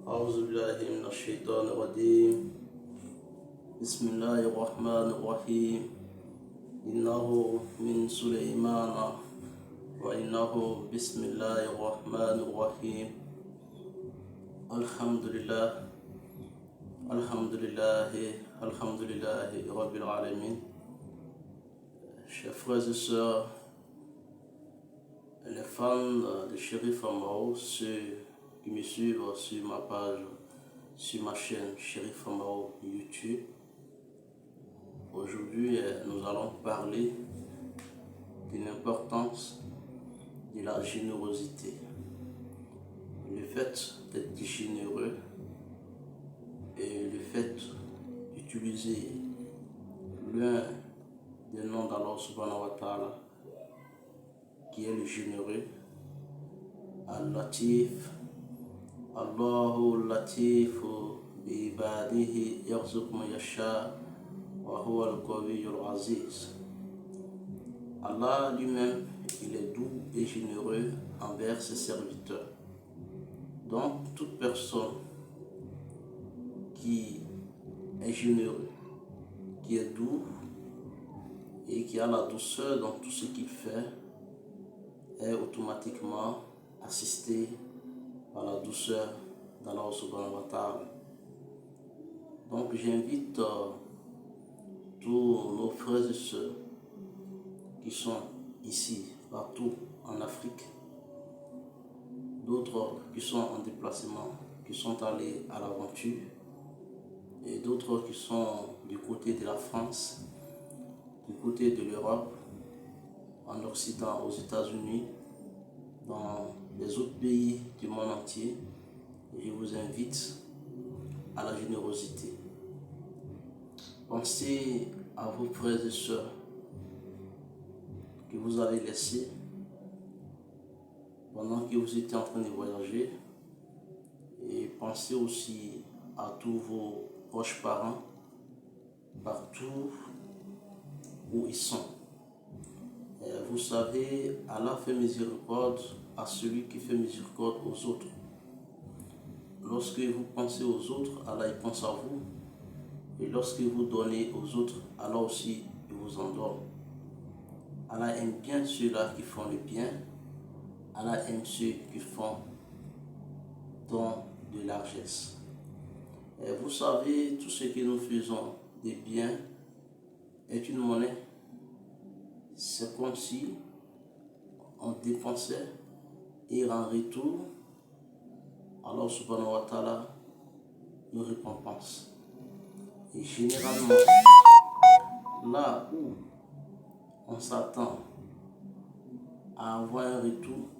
أعوذ بالله من الشيطان الرجيم. بسم الله الرحمن الرحيم. إنه من سليمان وإنه بسم الله الرحمن الرحيم. الحمد لله الحمد لله الحمد لله رب العالمين. Chers frères et sœurs, les fans de Chérif Amao, ceux qui me suivent sur ma page, sur ma chaîne Chérif Amao YouTube. Aujourd'hui, nous allons parler de l'importance de la générosité. Le fait d'être généreux et le fait d'utiliser l'un des noms d'Allah subhanahu wa ta'ala, qui est le généreux, Al-Latif. Allahu Latifu bi ibadihi yarzuq man yasha wa huwa al-qawiyyul aziz. Allah lui-même, il est doux et généreux envers ses serviteurs. Donc, toute personne qui est généreux, qui est doux et qui a la douceur dans tout ce qu'il fait, est automatiquement assisté par la douceur d'Allah subhanahu wa ta'ala. Donc j'invite tous nos frères et sœurs qui sont ici, partout en Afrique, d'autres qui sont en déplacement, qui sont allés à l'aventure, et d'autres qui sont du côté de la France, du côté de l'Europe, en Occident, aux États-Unis, dans les autres pays du monde entier. Je vous invite à la générosité. Pensez à vos frères et sœurs que vous avez laissés pendant que vous étiez en train de voyager, et pensez aussi à tous vos proches parents partout où ils sont. Vous savez, Allah fait miséricorde à celui qui fait miséricorde aux autres. Lorsque vous pensez aux autres, Allah il pense à vous. Et lorsque vous donnez aux autres, Allah aussi il vous en donne. Allah aime bien ceux-là qui font le bien. Allah aime ceux qui font don de largesse. Et vous savez, tout ce que nous faisons de bien est une monnaie. C'est comme si on dépensait et en retour, Allah subhanahu wa ta'ala nous récompense. Et généralement, là où on s'attend à avoir un retour,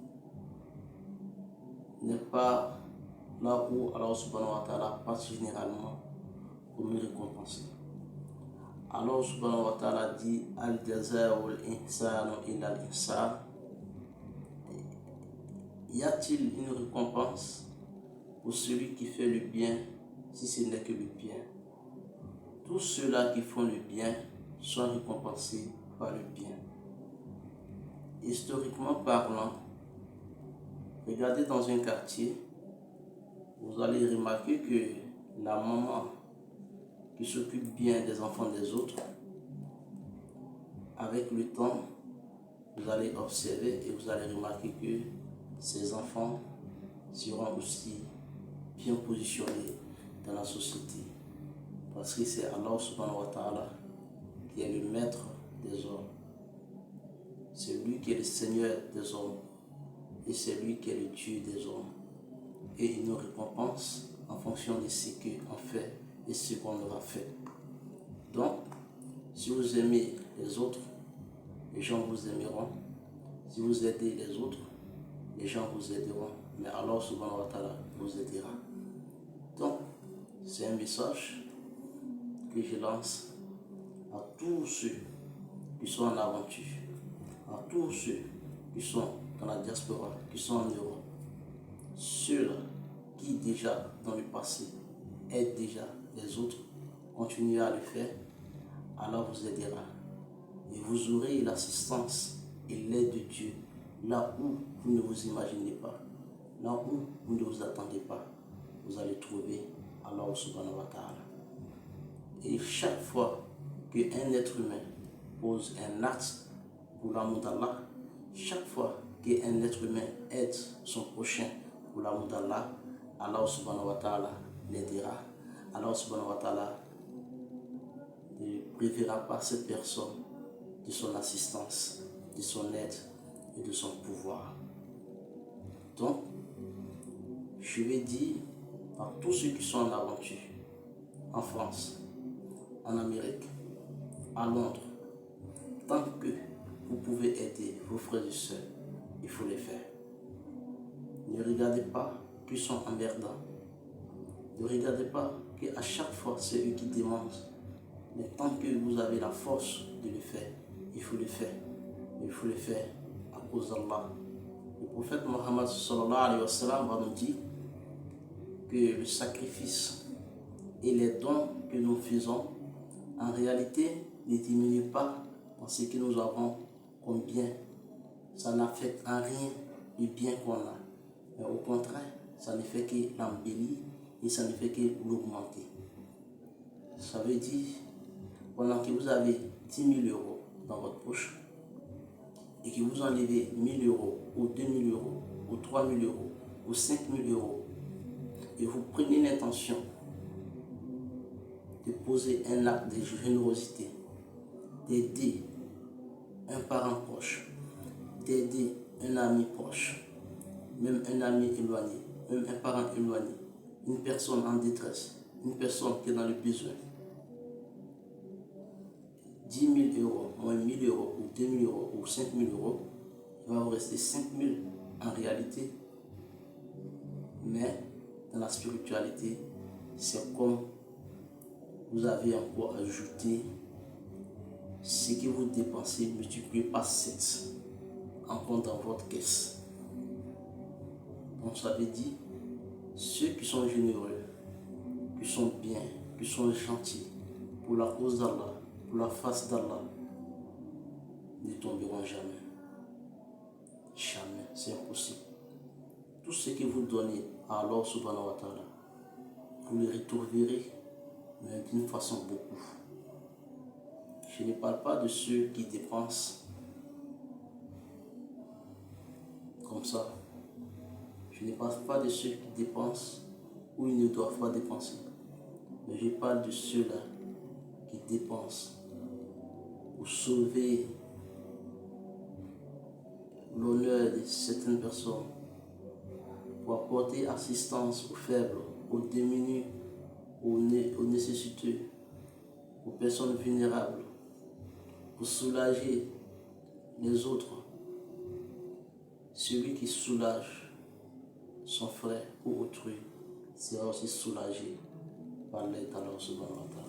n'est pas là où Allah subhanahu wa ta'ala passe généralement pour nous récompenser. Allah subhanahu wa ta'ala dit Al-Jaza'u al-Ihsanu illa al-Ihsan. Y a-t-il une récompense pour celui qui fait le bien si ce n'est que le bien? Tous ceux-là qui font le bien sont récompensés par le bien. Historiquement parlant, regardez dans un quartier, vous allez remarquer que la maman qui s'occupe bien des enfants des autres, avec le temps, vous allez observer et vous allez remarquer que ces enfants seront aussi bien positionnés dans la société. Parce que c'est Allah subhanahu wa ta'ala qui est le maître des hommes. C'est lui qui est le Seigneur des hommes. Et c'est lui qui est le Dieu des hommes. Et il nous récompense en fonction de ce qu'on fait et ce qu'on aura fait. Donc, si vous aimez les autres, les gens vous aimeront. Si vous aidez les autres, les gens vous aideront. Mais Allah subhanahu wa ta'ala vous aidera. Donc, c'est un message que je lance à tous ceux qui sont en aventure, à tous ceux qui sont dans la diaspora, qui sont en Europe, ceux qui déjà dans le passé aident déjà les autres, continuez à le faire, Allah vous aidera. Et vous aurez l'assistance et l'aide de Dieu là où vous ne vous imaginez pas, là où vous ne vous attendez pas. vous allez trouver Allah subhanahu wa ta'ala. Et chaque fois qu'un être humain pose un acte pour l'amour d'Allah, chaque fois qu'un être humain aide son prochain pour l'amour d'Allah, Allah subhanahu wa ta'ala l'aidera. Allah subhanahu wa ta'ala ne privera pas cette personne de son assistance, de son aide et de son pouvoir. Donc, je vais dire à tous ceux qui sont en aventure, en France, en Amérique, à Londres, tant que vous pouvez aider vos frères et sœurs, il faut le faire. Ne regardez pas qu'ils sont emmerdants. Ne regardez pas qu'à chaque fois c'est eux qui demandent. Mais tant que vous avez la force de le faire, il faut le faire. Il faut le faire à cause d'Allah. Le prophète Mohammed sallallahu alayhi wa sallam va nous dire que le sacrifice et les dons que nous faisons en réalité ne diminuent pas dans ce que nous avons comme bien. Ça n'affecte en rien le bien qu'on a. Mais au contraire, ça ne fait que l'embellir et ça ne fait que l'augmenter. Ça veut dire, pendant que vous avez 10 000 euros dans votre poche et que vous enlevez 1 000 euros ou 2 000 euros ou 3 000 euros ou 5 000 euros et vous prenez l'intention de poser un acte de générosité, d'aider un parent proche, d'aider un ami proche, même un ami éloigné, même un parent éloigné, une personne en détresse, une personne qui est dans le besoin. 10 000 euros, moins 1 000 euros, ou 2 000 euros, ou 5 000 euros, il va vous rester 5 000 en réalité. Mais dans la spiritualité, c'est comme vous avez encore ajouté ce que vous dépensez multiplié par 7 encore dans votre caisse. Donc ça veut dire, ceux qui sont généreux, qui sont bien, qui sont gentils, pour la cause d'Allah, pour la face d'Allah, ne tomberont jamais. Jamais, c'est impossible. Tout ce que vous donnez à Allah subhanahu wa ta'ala, vous le retrouverez, mais d'une façon beaucoup. Je ne parle pas de ceux qui dépensent comme ça. Je ne parle pas de ceux qui dépensent où ils ne doivent pas dépenser. Mais je parle de ceux-là qui dépensent pour sauver l'honneur de certaines personnes, pour apporter assistance aux faibles, aux démunis, aux nécessiteux, aux personnes vulnérables, pour soulager les autres. Celui qui soulage son frère ou autrui sera aussi soulagé par l'aide d'Allah subhanahu wa ta'ala.